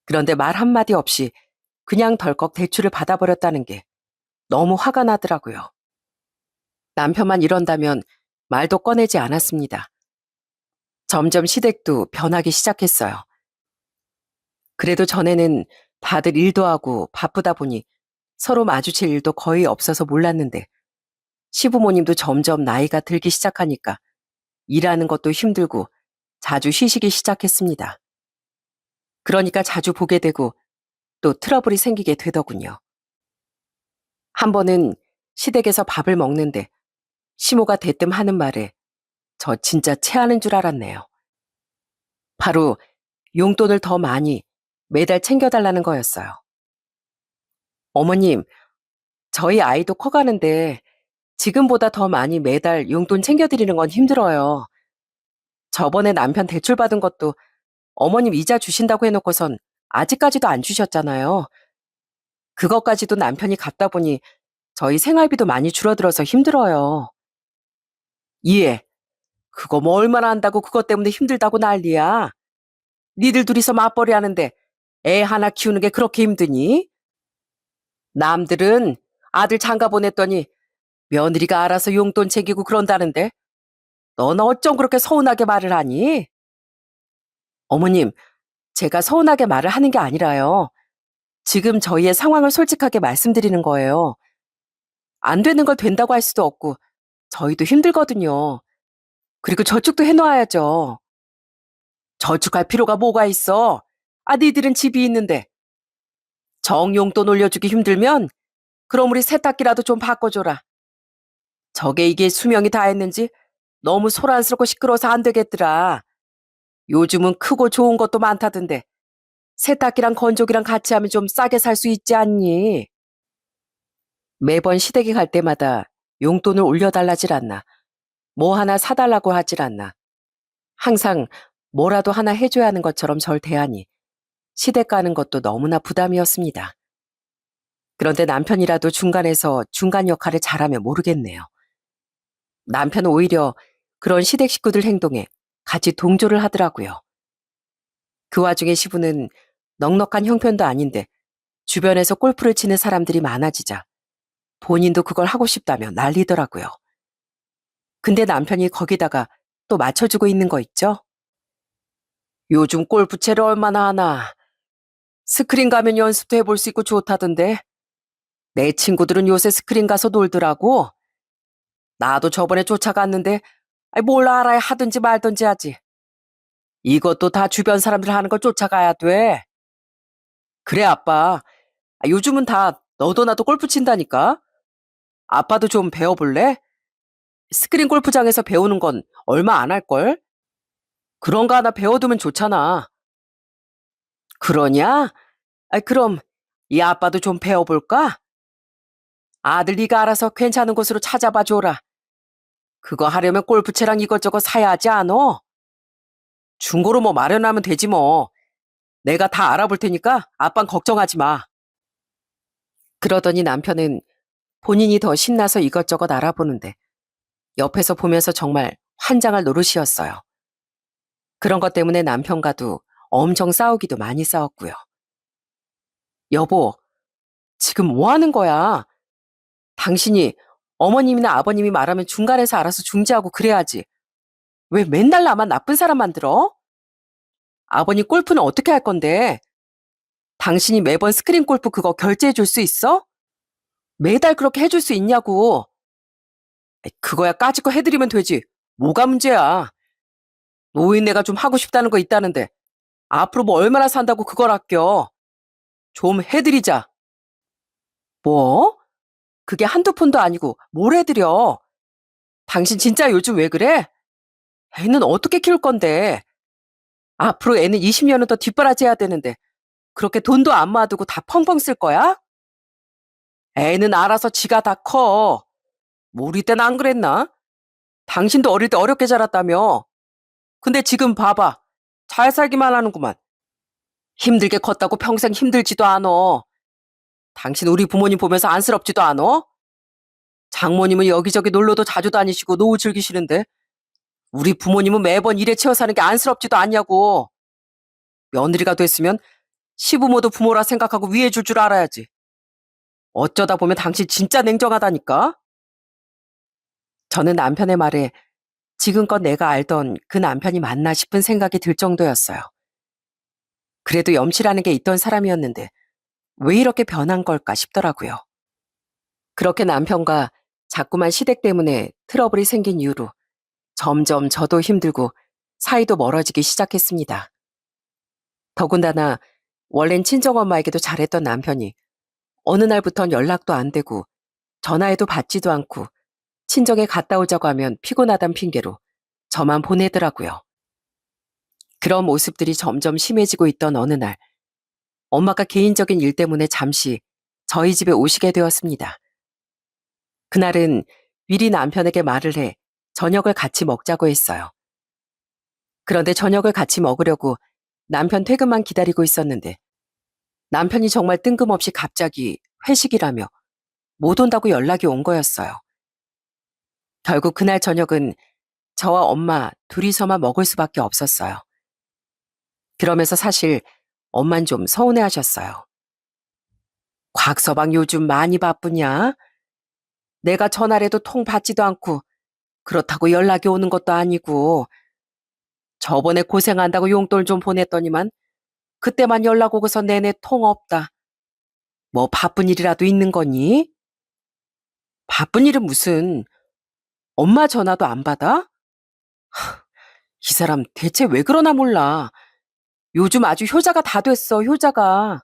그런데 말 한마디 없이 그냥 덜컥 대출을 받아버렸다는 게 너무 화가 나더라고요. 남편만 이런다면 말도 꺼내지 않았습니다. 점점 시댁도 변하기 시작했어요. 그래도 전에는 다들 일도 하고 바쁘다 보니 서로 마주칠 일도 거의 없어서 몰랐는데 시부모님도 점점 나이가 들기 시작하니까 일하는 것도 힘들고 자주 쉬시기 시작했습니다. 그러니까 자주 보게 되고 또 트러블이 생기게 되더군요. 한 번은 시댁에서 밥을 먹는데 시모가 대뜸 하는 말에 저 진짜 체하는 줄 알았네요. 바로 용돈을 더 많이 매달 챙겨달라는 거였어요. 어머님, 저희 아이도 커가는데 지금보다 더 많이 매달 용돈 챙겨드리는 건 힘들어요. 저번에 남편 대출 받은 것도 어머님 이자 주신다고 해놓고선 아직까지도 안 주셨잖아요. 그것까지도 남편이 갖다 보니 저희 생활비도 많이 줄어들어서 힘들어요. 이해. 그거 뭐 얼마나 한다고 그것 때문에 힘들다고 난리야. 니들 둘이서 맞벌이 하는데 애 하나 키우는 게 그렇게 힘드니? 남들은 아들 장가 보냈더니 며느리가 알아서 용돈 챙기고 그런다는데 넌 어쩜 그렇게 서운하게 말을 하니? 어머님, 제가 서운하게 말을 하는 게 아니라요. 지금 저희의 상황을 솔직하게 말씀드리는 거예요. 안 되는 걸 된다고 할 수도 없고 저희도 힘들거든요. 그리고 저축도 해놓아야죠. 저축할 필요가 뭐가 있어? 아, 니들은 집이 있는데. 정용돈 올려주기 힘들면 그럼 우리 세탁기라도 좀 바꿔줘라. 저게 이게 수명이 다 했는지 너무 소란스럽고 시끄러워서 안 되겠더라. 요즘은 크고 좋은 것도 많다던데. 세탁기랑 건조기랑 같이 하면 좀 싸게 살 수 있지 않니? 매번 시댁에 갈 때마다 용돈을 올려달라질 않나. 뭐 하나 사달라고 하질 않나. 항상 뭐라도 하나 해줘야 하는 것처럼 절 대하니 시댁 가는 것도 너무나 부담이었습니다. 그런데 남편이라도 중간에서 중간 역할을 잘하면 모르겠네요. 남편은 오히려 그런 시댁 식구들 행동에 같이 동조를 하더라고요. 그 와중에 시부는 넉넉한 형편도 아닌데 주변에서 골프를 치는 사람들이 많아지자 본인도 그걸 하고 싶다며 난리더라고요. 근데 남편이 거기다가 또 맞춰주고 있는 거 있죠? 요즘 골프채를 얼마나 하나. 스크린 가면 연습도 해볼 수 있고 좋다던데. 내 친구들은 요새 스크린 가서 놀더라고. 나도 저번에 쫓아갔는데 뭘 알아야 하든지 말든지 하지. 이것도 다 주변 사람들 하는 걸 쫓아가야 돼. 그래 아빠. 요즘은 다 너도 나도 골프 친다니까. 아빠도 좀 배워볼래? 스크린 골프장에서 배우는 건 얼마 안 할걸? 그런 거 하나 배워두면 좋잖아. 그러냐? 그럼 이 아빠도 좀 배워볼까? 아들 네가 알아서 괜찮은 곳으로 찾아봐 줘라. 그거 하려면 골프채랑 이것저것 사야 하지 않어? 중고로 뭐 마련하면 되지 뭐. 내가 다 알아볼 테니까 아빤 걱정하지 마. 그러더니 남편은 본인이 더 신나서 이것저것 알아보는데 옆에서 보면서 정말 환장할 노릇이었어요. 그런 것 때문에 남편과도 엄청 싸우기도 많이 싸웠고요. 여보, 지금 뭐 하는 거야? 당신이 어머님이나 아버님이 말하면 중간에서 알아서 중재하고 그래야지. 왜 맨날 나만 나쁜 사람 만들어? 아버님 골프는 어떻게 할 건데? 당신이 매번 스크린 골프 그거 결제해 줄 수 있어? 매달 그렇게 해줄 수 있냐고. 그거야 까짓 거 해드리면 되지. 뭐가 문제야. 노인네가 좀 하고 싶다는 거 있다는데 앞으로 뭐 얼마나 산다고 그걸 아껴. 좀 해드리자. 뭐? 그게 한두 푼도 아니고 뭘 해드려. 당신 진짜 요즘 왜 그래? 애는 어떻게 키울 건데. 앞으로 애는 20년은 더 뒷바라지해야 되는데 그렇게 돈도 안 모아두고 다 펑펑 쓸 거야? 애는 알아서 지가 다 커. 뭐 우리 때는 안 그랬나? 당신도 어릴 때 어렵게 자랐다며. 근데 지금 봐봐. 잘 살기만 하는구만. 힘들게 컸다고 평생 힘들지도 않어. 당신 우리 부모님 보면서 안쓰럽지도 않어? 장모님은 여기저기 놀러도 자주 다니시고 노후 즐기시는데 우리 부모님은 매번 일에 치여 사는 게 안쓰럽지도 않냐고. 며느리가 됐으면 시부모도 부모라 생각하고 위해줄 줄 알아야지. 어쩌다 보면 당신 진짜 냉정하다니까? 저는 남편의 말에 지금껏 내가 알던 그 남편이 맞나 싶은 생각이 들 정도였어요. 그래도 염치라는 게 있던 사람이었는데 왜 이렇게 변한 걸까 싶더라고요. 그렇게 남편과 자꾸만 시댁 때문에 트러블이 생긴 이후로 점점 저도 힘들고 사이도 멀어지기 시작했습니다. 더군다나 원래는 친정엄마에게도 잘했던 남편이 어느 날부턴 연락도 안 되고 전화해도 받지도 않고 친정에 갔다 오자고 하면 피곤하단 핑계로 저만 보내더라고요. 그런 모습들이 점점 심해지고 있던 어느 날 엄마가 개인적인 일 때문에 잠시 저희 집에 오시게 되었습니다. 그날은 미리 남편에게 말을 해 저녁을 같이 먹자고 했어요. 그런데 저녁을 같이 먹으려고 남편 퇴근만 기다리고 있었는데 남편이 정말 뜬금없이 갑자기 회식이라며 못 온다고 연락이 온 거였어요. 결국 그날 저녁은 저와 엄마 둘이서만 먹을 수밖에 없었어요. 그러면서 사실 엄만 좀 서운해 하셨어요. 곽서방 요즘 많이 바쁘냐? 내가 전화해도 통 받지도 않고 그렇다고 연락이 오는 것도 아니고 저번에 고생한다고 용돈 좀 보냈더니만 그때만 연락 오고서 내내 통 없다. 뭐 바쁜 일이라도 있는 거니? 바쁜 일은 무슨 엄마 전화도 안 받아? 이 사람 대체 왜 그러나 몰라. 요즘 아주 효자가 다 됐어, 효자가.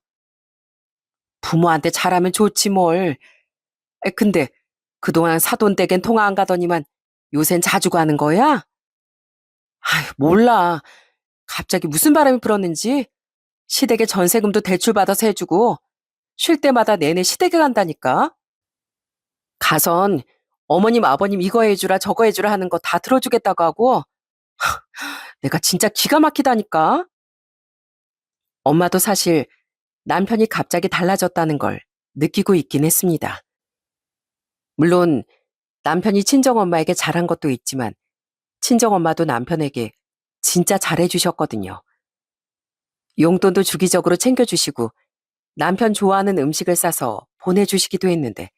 부모한테 잘하면 좋지 뭘. 근데 그동안 사돈댁엔 통화 안 가더니만 요샌 자주 가는 거야? 아휴, 몰라. 갑자기 무슨 바람이 불었는지 시댁에 전세금도 대출받아서 해주고 쉴 때마다 내내 시댁에 간다니까. 가선 어머님 아버님 이거 해주라 저거 해주라 하는 거 다 들어주겠다고 하고 내가 진짜 기가 막히다니까. 엄마도 사실 남편이 갑자기 달라졌다는 걸 느끼고 있긴 했습니다. 물론 남편이 친정엄마에게 잘한 것도 있지만 친정엄마도 남편에게 진짜 잘해주셨거든요. 용돈도 주기적으로 챙겨주시고 남편 좋아하는 음식을 싸서 보내주시기도 했는데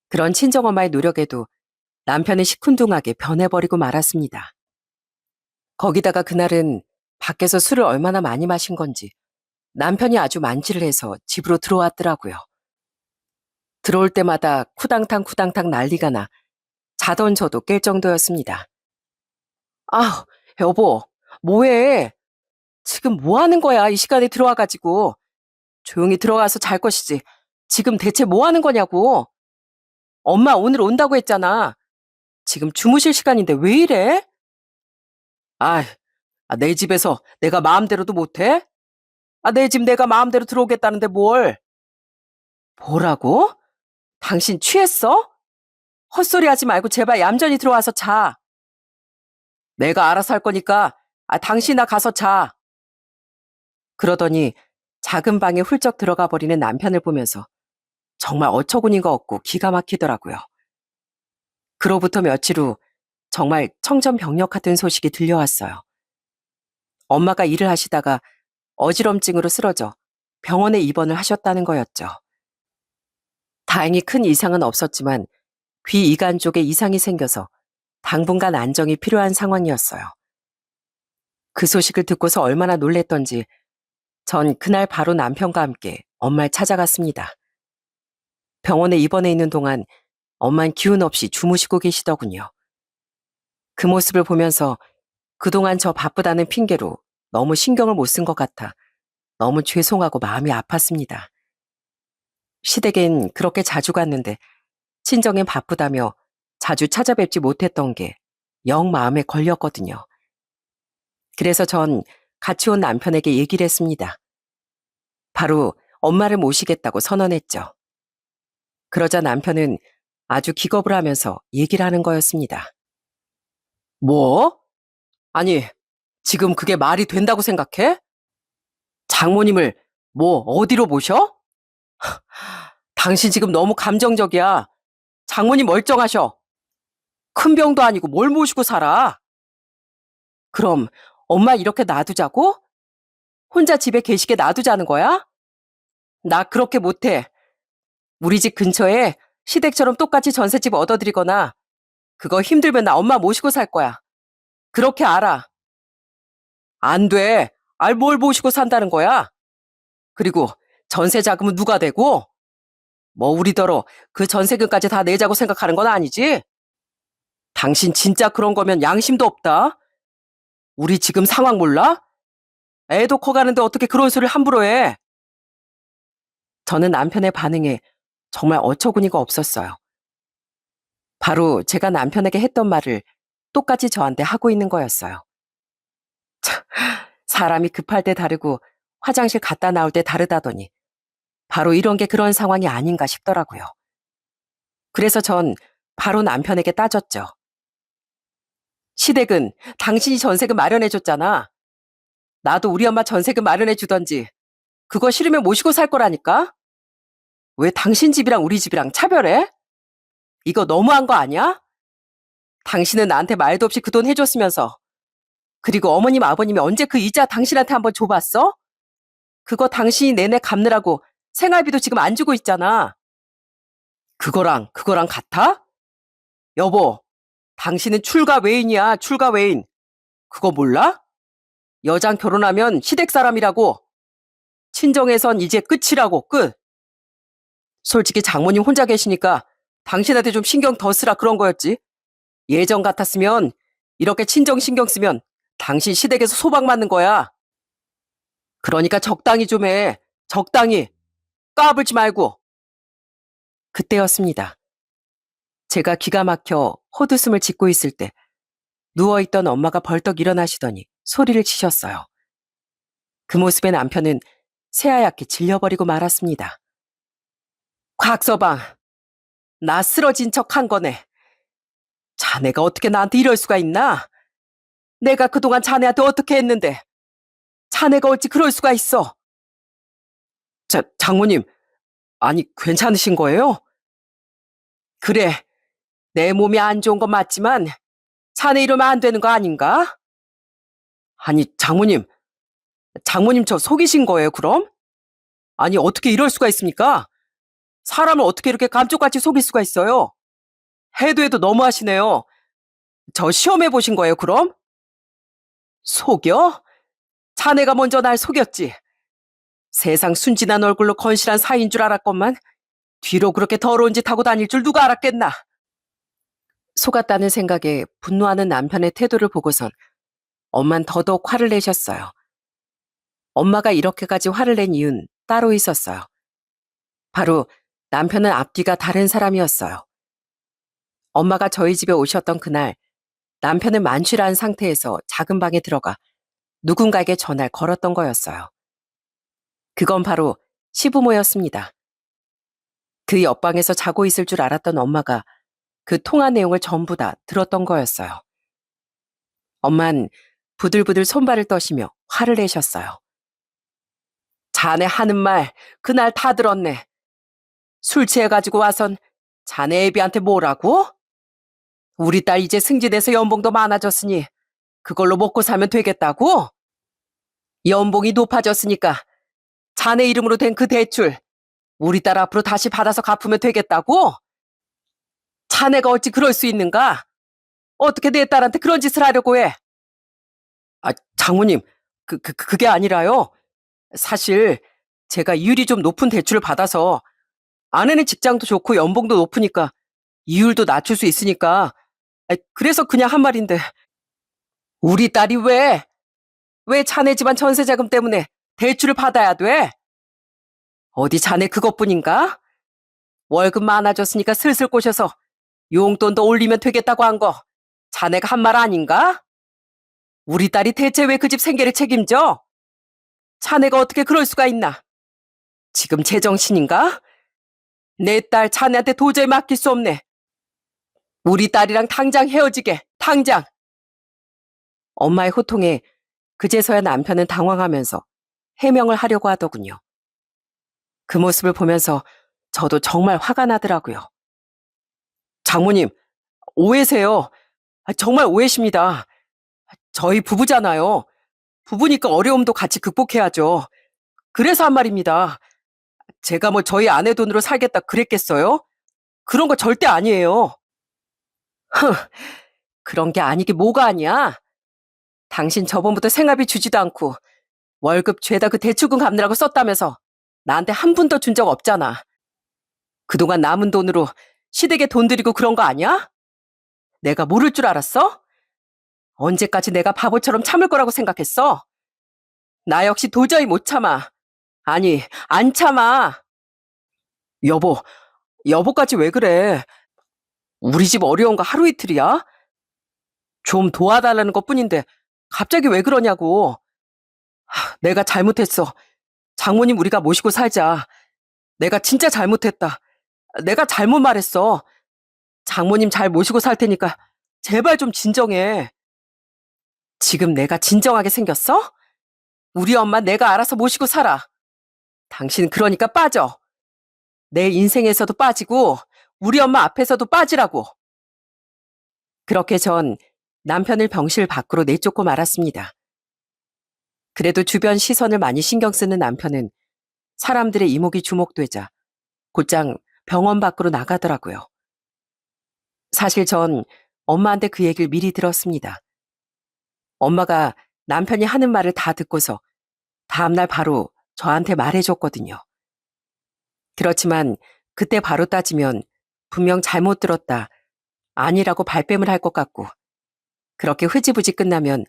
그런 친정엄마의 노력에도 남편은 시큰둥하게 변해버리고 말았습니다. 거기다가 그날은 밖에서 술을 얼마나 많이 마신 건지 남편이 아주 만취를 해서 집으로 들어왔더라고요. 들어올 때마다 쿠당탕 쿠당탕 난리가 나 자던 저도 깰 정도였습니다. 아, 여보, 뭐해? 지금 뭐 하는 거야? 이 시간에 들어와가지고. 조용히 들어가서 잘 것이지. 지금 대체 뭐 하는 거냐고. 엄마 오늘 온다고 했잖아. 지금 주무실 시간인데 왜 이래? 아, 내 집에서 내가 마음대로도 못해? 내 집 내가 마음대로 들어오겠다는데 뭘? 뭐라고? 당신 취했어? 헛소리 하지 말고 제발 얌전히 들어와서 자. 내가 알아서 할 거니까 당신이나 가서 자. 그러더니 작은 방에 훌쩍 들어가 버리는 남편을 보면서 정말 어처구니가 없고 기가 막히더라고요. 그로부터 며칠 후 정말 청천벽력 같은 소식이 들려왔어요. 엄마가 일을 하시다가 어지럼증으로 쓰러져 병원에 입원을 하셨다는 거였죠. 다행히 큰 이상은 없었지만 귀 이간 쪽에 이상이 생겨서 당분간 안정이 필요한 상황이었어요. 그 소식을 듣고서 얼마나 놀랬던지 전 그날 바로 남편과 함께 엄마를 찾아갔습니다. 병원에 입원해 있는 동안 엄만 기운 없이 주무시고 계시더군요. 그 모습을 보면서 그동안 저 바쁘다는 핑계로 너무 신경을 못 쓴 것 같아 너무 죄송하고 마음이 아팠습니다. 시댁엔 그렇게 자주 갔는데 친정엔 바쁘다며 자주 찾아뵙지 못했던 게 영 마음에 걸렸거든요. 그래서 전 같이 온 남편에게 얘기를 했습니다. 바로 엄마를 모시겠다고 선언했죠. 그러자 남편은 아주 기겁을 하면서 얘기를 하는 거였습니다. 뭐? 아니, 지금 그게 말이 된다고 생각해? 장모님을 뭐 어디로 모셔? 당신 지금 너무 감정적이야. 장모님 멀쩡하셔. 큰 병도 아니고 뭘 모시고 살아? 그럼 엄마 이렇게 놔두자고? 혼자 집에 계시게 놔두자는 거야? 나 그렇게 못해. 우리 집 근처에 시댁처럼 똑같이 전셋집 얻어드리거나 그거 힘들면 나 엄마 모시고 살 거야. 그렇게 알아. 안 돼. 뭘 모시고 산다는 거야? 그리고 전세 자금은 누가 대고? 뭐 우리더러 그 전세금까지 다 내자고 생각하는 건 아니지? 당신 진짜 그런 거면 양심도 없다. 우리 지금 상황 몰라? 애도 커가는데 어떻게 그런 소리를 함부로 해? 저는 남편의 반응에 정말 어처구니가 없었어요. 바로 제가 남편에게 했던 말을 똑같이 저한테 하고 있는 거였어요. 사람이 급할 때 다르고 화장실 갔다 나올 때 다르다더니 바로 이런 게 그런 상황이 아닌가 싶더라고요. 그래서 전 바로 남편에게 따졌죠. 시댁은 당신이 전세금 마련해줬잖아. 나도 우리 엄마 전세금 마련해주던지 그거 싫으면 모시고 살 거라니까? 왜 당신 집이랑 우리 집이랑 차별해? 이거 너무한 거 아니야? 당신은 나한테 말도 없이 그 돈 해줬으면서. 그리고 어머님, 아버님이 언제 그 이자 당신한테 한번 줘봤어? 그거 당신이 내내 갚느라고 생활비도 지금 안 주고 있잖아. 그거랑 같아? 여보, 당신은 출가 외인이야, 출가 외인. 그거 몰라? 여장 결혼하면 시댁 사람이라고. 친정에선 이제 끝이라고, 끝. 솔직히 장모님 혼자 계시니까 당신한테 좀 신경 더 쓰라 그런 거였지. 예전 같았으면 이렇게 친정 신경 쓰면 당신 시댁에서 소박 맞는 거야. 그러니까 적당히 좀 해. 적당히. 까불지 말고. 그때였습니다. 제가 기가 막혀 헛웃음을 짓고 있을 때 누워있던 엄마가 벌떡 일어나시더니 소리를 치셨어요. 그 모습에 남편은 새하얗게 질려버리고 말았습니다. 곽서방, 나 쓰러진 척 한 거네. 자네가 어떻게 나한테 이럴 수가 있나? 내가 그동안 자네한테 어떻게 했는데 자네가 어찌 그럴 수가 있어? 장모님, 아니 괜찮으신 거예요? 그래, 내 몸이 안 좋은 건 맞지만 자네 이러면 안 되는 거 아닌가? 아니 장모님 저 속이신 거예요 그럼? 아니 어떻게 이럴 수가 있습니까? 사람을 어떻게 이렇게 감쪽같이 속일 수가 있어요? 해도 해도 너무하시네요. 저 시험해 보신 거예요 그럼? 속여? 자네가 먼저 날 속였지. 세상 순진한 얼굴로 건실한 사이인 줄 알았건만 뒤로 그렇게 더러운 짓 하고 다닐 줄 누가 알았겠나. 속았다는 생각에 분노하는 남편의 태도를 보고선 엄만 더더욱 화를 내셨어요. 엄마가 이렇게까지 화를 낸 이유는 따로 있었어요. 바로 남편은 앞뒤가 다른 사람이었어요. 엄마가 저희 집에 오셨던 그날 남편은 만취한 상태에서 작은 방에 들어가 누군가에게 전화를 걸었던 거였어요. 그건 바로 시부모였습니다. 그 옆방에서 자고 있을 줄 알았던 엄마가 그 통화 내용을 전부 다 들었던 거였어요. 엄만 부들부들 손발을 떠시며 화를 내셨어요. 자네 하는 말 그날 다 들었네. 술 취해가지고 와선 자네 애비한테 뭐라고? 우리 딸 이제 승진해서 연봉도 많아졌으니 그걸로 먹고 사면 되겠다고? 연봉이 높아졌으니까 자네 이름으로 된 그 대출 우리 딸 앞으로 다시 받아서 갚으면 되겠다고? 자네가 어찌 그럴 수 있는가? 어떻게 내 딸한테 그런 짓을 하려고 해? 아, 장모님, 그게 아니라요. 사실 제가 이율이 좀 높은 대출을 받아서 아내는 직장도 좋고 연봉도 높으니까 이율도 낮출 수 있으니까 그래서 그냥 한 말인데 우리 딸이 왜 자네 집안 전세자금 때문에 대출을 받아야 돼? 어디 자네 그것뿐인가? 월급 많아졌으니까 슬슬 꼬셔서 용돈도 올리면 되겠다고 한 거 자네가 한 말 아닌가? 우리 딸이 대체 왜 그 집 생계를 책임져? 자네가 어떻게 그럴 수가 있나? 지금 제정신인가? 내 딸 자네한테 도저히 맡길 수 없네. 우리 딸이랑 당장 헤어지게, 당장. 엄마의 호통에 그제서야 남편은 당황하면서 해명을 하려고 하더군요. 그 모습을 보면서 저도 정말 화가 나더라고요. 장모님, 오해세요. 정말 오해십니다. 저희 부부잖아요. 부부니까 어려움도 같이 극복해야죠. 그래서 한 말입니다. 제가 뭐 저희 아내 돈으로 살겠다 그랬겠어요? 그런 거 절대 아니에요. 흥, 그런 게 아니게 뭐가 아니야? 당신 저번부터 생활비 주지도 않고 월급 죄다 그 대출금 갚느라고 썼다면서 나한테 한 푼도 준 적 없잖아. 그동안 남은 돈으로 시댁에 돈 들이고 그런 거 아니야? 내가 모를 줄 알았어? 언제까지 내가 바보처럼 참을 거라고 생각했어? 나 역시 도저히 못 참아. 아니, 안 참아. 여보, 여보까지 왜 그래? 우리 집 어려운 거 하루 이틀이야? 좀 도와달라는 것뿐인데 갑자기 왜 그러냐고. 내가 잘못했어. 장모님 우리가 모시고 살자. 내가 진짜 잘못했다. 내가 잘못 말했어. 장모님 잘 모시고 살 테니까 제발 좀 진정해. 지금 내가 진정하게 생겼어? 우리 엄마 내가 알아서 모시고 살아. 당신 그러니까 빠져. 내 인생에서도 빠지고 우리 엄마 앞에서도 빠지라고. 그렇게 전 남편을 병실 밖으로 내쫓고 말았습니다. 그래도 주변 시선을 많이 신경 쓰는 남편은 사람들의 이목이 주목되자 곧장 병원 밖으로 나가더라고요. 사실 전 엄마한테 그 얘기를 미리 들었습니다. 엄마가 남편이 하는 말을 다 듣고서 다음날 바로 저한테 말해줬거든요. 그렇지만 그때 바로 따지면 분명 잘못 들었다, 아니라고 발뺌을 할 것 같고, 그렇게 흐지부지 끝나면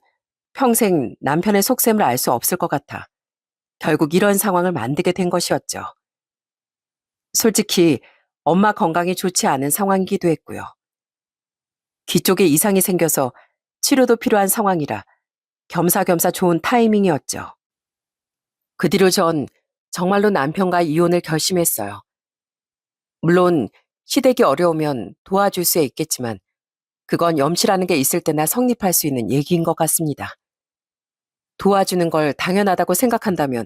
평생 남편의 속셈을 알 수 없을 것 같아 결국 이런 상황을 만들게 된 것이었죠. 솔직히 엄마 건강이 좋지 않은 상황이기도 했고요. 귀 쪽에 이상이 생겨서 치료도 필요한 상황이라 겸사겸사 좋은 타이밍이었죠. 그 뒤로 전 정말로 남편과 이혼을 결심했어요. 물론 시댁이 어려우면 도와줄 수 있겠지만 그건 염치라는 게 있을 때나 성립할 수 있는 얘기인 것 같습니다. 도와주는 걸 당연하다고 생각한다면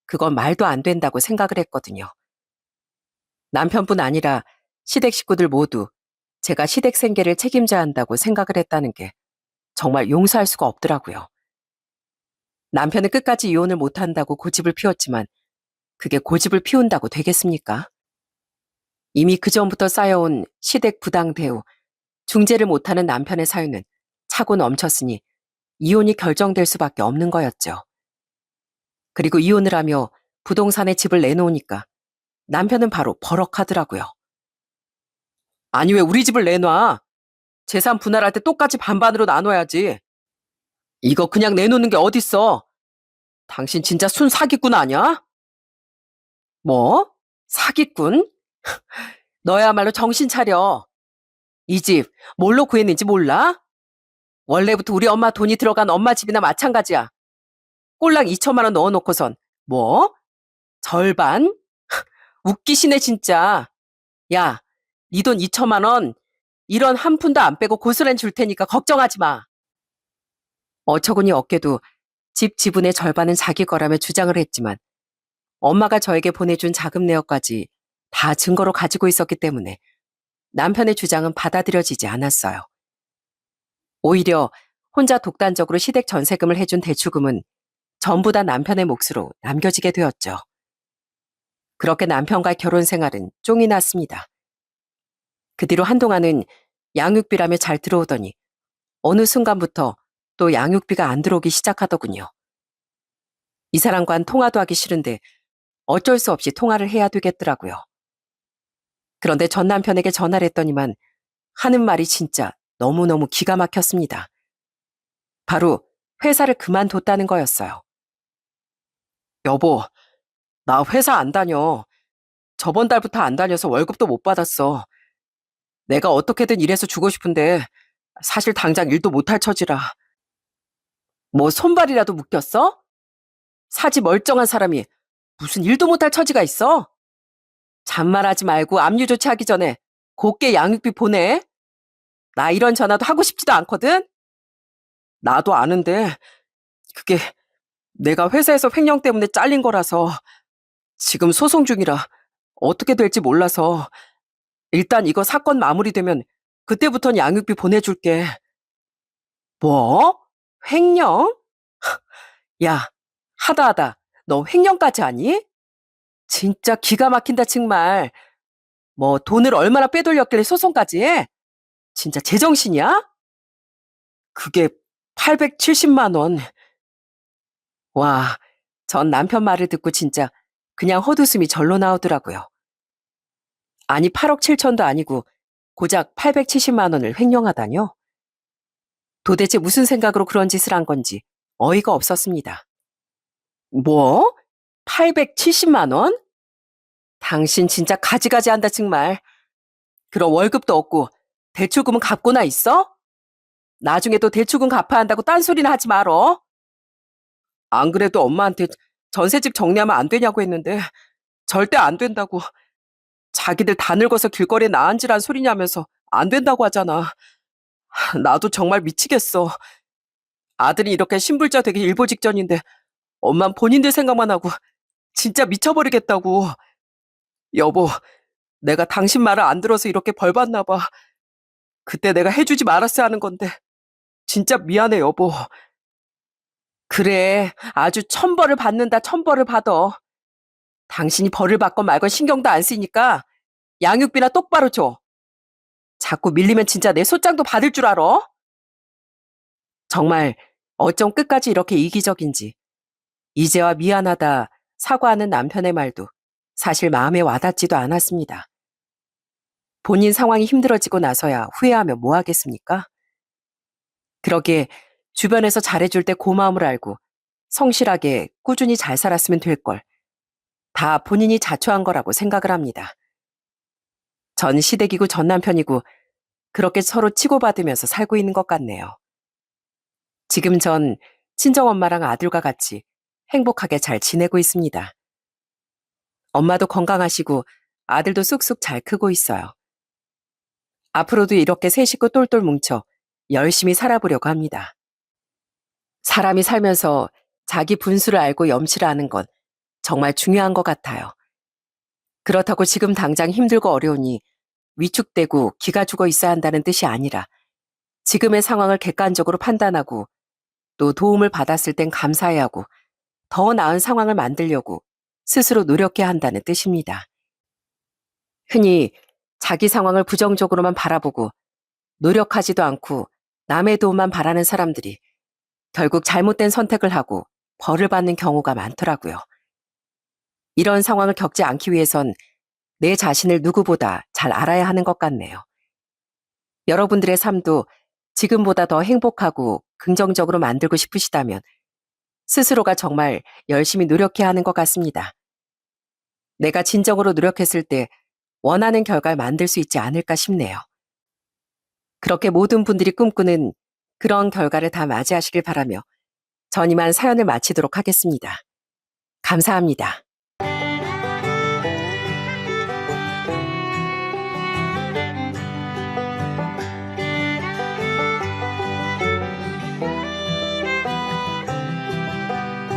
그건 말도 안 된다고 생각을 했거든요. 남편뿐 아니라 시댁 식구들 모두 제가 시댁 생계를 책임져야 한다고 생각을 했다는 게 정말 용서할 수가 없더라고요. 남편은 끝까지 이혼을 못한다고 고집을 피웠지만 그게 고집을 피운다고 되겠습니까? 이미 그전부터 쌓여온 시댁 부당 대우, 중재를 못하는 남편의 사유는 차고 넘쳤으니 이혼이 결정될 수밖에 없는 거였죠. 그리고 이혼을 하며 부동산에 집을 내놓으니까 남편은 바로 버럭하더라고요. 아니 왜 우리 집을 내놔? 재산 분할할 때 똑같이 반반으로 나눠야지. 이거 그냥 내놓는 게 어딨어? 당신 진짜 순 사기꾼 아니야? 뭐? 사기꾼? 너야말로 정신 차려. 이 집 뭘로 구했는지 몰라? 원래부터 우리 엄마 돈이 들어간 엄마 집이나 마찬가지야. 꼴랑 2천만 원 넣어놓고선 뭐? 절반? 웃기시네 진짜. 야, 네 돈 2천만 원 1원 한 푼도 안 빼고 고스란히 줄 테니까 걱정하지 마. 어처구니 없게도 집 지분의 절반은 자기 거라며 주장을 했지만 엄마가 저에게 보내준 자금 내역까지 다 증거로 가지고 있었기 때문에 남편의 주장은 받아들여지지 않았어요. 오히려 혼자 독단적으로 시댁 전세금을 해준 대출금은 전부 다 남편의 몫으로 남겨지게 되었죠. 그렇게 남편과의 결혼 생활은 쫑이 났습니다. 그 뒤로 한동안은 양육비라며 잘 들어오더니 어느 순간부터 또 양육비가 안 들어오기 시작하더군요. 이 사람과는 통화도 하기 싫은데 어쩔 수 없이 통화를 해야 되겠더라고요. 그런데 전 남편에게 전화를 했더니만 하는 말이 진짜 너무너무 기가 막혔습니다. 바로 회사를 그만뒀다는 거였어요. 여보, 나 회사 안 다녀. 저번 달부터 안 다녀서 월급도 못 받았어. 내가 어떻게든 일해서 주고 싶은데 사실 당장 일도 못할 처지라. 뭐 손발이라도 묶였어? 사지 멀쩡한 사람이 무슨 일도 못할 처지가 있어? 잔말하지 말고 압류 조치하기 전에 곱게 양육비 보내. 나 이런 전화도 하고 싶지도 않거든? 나도 아는데 그게 내가 회사에서 횡령 때문에 잘린 거라서 지금 소송 중이라 어떻게 될지 몰라서 일단 이거 사건 마무리되면 그때부터는 양육비 보내줄게. 뭐? 횡령? 야, 하다하다 너 횡령까지 하니? 진짜 기가 막힌다 정말. 뭐 돈을 얼마나 빼돌렸길래 소송까지 해? 진짜 제정신이야? 그게 870만 원. 와, 전 남편 말을 듣고 진짜 그냥 헛웃음이 절로 나오더라고요. 아니 8억 7천도 아니고 고작 870만 원을 횡령하다뇨? 도대체 무슨 생각으로 그런 짓을 한 건지 어이가 없었습니다. 뭐? 870만 원? 당신 진짜 가지가지 한다 정말. 그럼 월급도 없고 대출금은 갚고나 있어? 나중에도 대출금 갚아야 한다고 딴소리나 하지 말어. 안 그래도 엄마한테 전셋집 정리하면 안 되냐고 했는데 절대 안 된다고. 자기들 다 늙어서 길거리에 나앉으란 소리냐면서 안 된다고 하잖아. 나도 정말 미치겠어. 아들이 이렇게 신불자 되기 일보 직전인데 엄만 본인들 생각만 하고 진짜 미쳐버리겠다고. 여보, 내가 당신 말을 안 들어서 이렇게 벌 받나 봐. 그때 내가 해주지 말았어야 하는 건데. 진짜 미안해, 여보. 그래, 아주 천벌을 받는다, 천벌을 받아. 당신이 벌을 받건 말건 신경도 안 쓰니까 양육비나 똑바로 줘. 자꾸 밀리면 진짜 내 소장도 받을 줄 알아? 정말 어쩜 끝까지 이렇게 이기적인지. 이제와 미안하다 사과하는 남편의 말도 사실 마음에 와닿지도 않았습니다. 본인 상황이 힘들어지고 나서야 후회하며 뭐 하겠습니까? 그러기에 주변에서 잘해줄 때 고마움을 알고 성실하게 꾸준히 잘 살았으면 될 걸. 다 본인이 자초한 거라고 생각을 합니다. 전 시댁이고 전 남편이고 그렇게 서로 치고받으면서 살고 있는 것 같네요. 지금 전 친정엄마랑 아들과 같이 행복하게 잘 지내고 있습니다. 엄마도 건강하시고 아들도 쑥쑥 잘 크고 있어요. 앞으로도 이렇게 세 식구 똘똘 뭉쳐 열심히 살아보려고 합니다. 사람이 살면서 자기 분수를 알고 염치를 아는 건 정말 중요한 것 같아요. 그렇다고 지금 당장 힘들고 어려우니 위축되고 기가 죽어 있어야 한다는 뜻이 아니라 지금의 상황을 객관적으로 판단하고 또 도움을 받았을 땐 감사해야 하고 더 나은 상황을 만들려고 스스로 노력해야 한다는 뜻입니다. 흔히 자기 상황을 부정적으로만 바라보고 노력하지도 않고 남의 도움만 바라는 사람들이 결국 잘못된 선택을 하고 벌을 받는 경우가 많더라고요. 이런 상황을 겪지 않기 위해선 내 자신을 누구보다 잘 알아야 하는 것 같네요. 여러분들의 삶도 지금보다 더 행복하고 긍정적으로 만들고 싶으시다면 스스로가 정말 열심히 노력해야 하는 것 같습니다. 내가 진정으로 노력했을 때 원하는 결과를 만들 수 있지 않을까 싶네요. 그렇게 모든 분들이 꿈꾸는 그런 결과를 다 맞이하시길 바라며 전 이만 사연을 마치도록 하겠습니다. 감사합니다.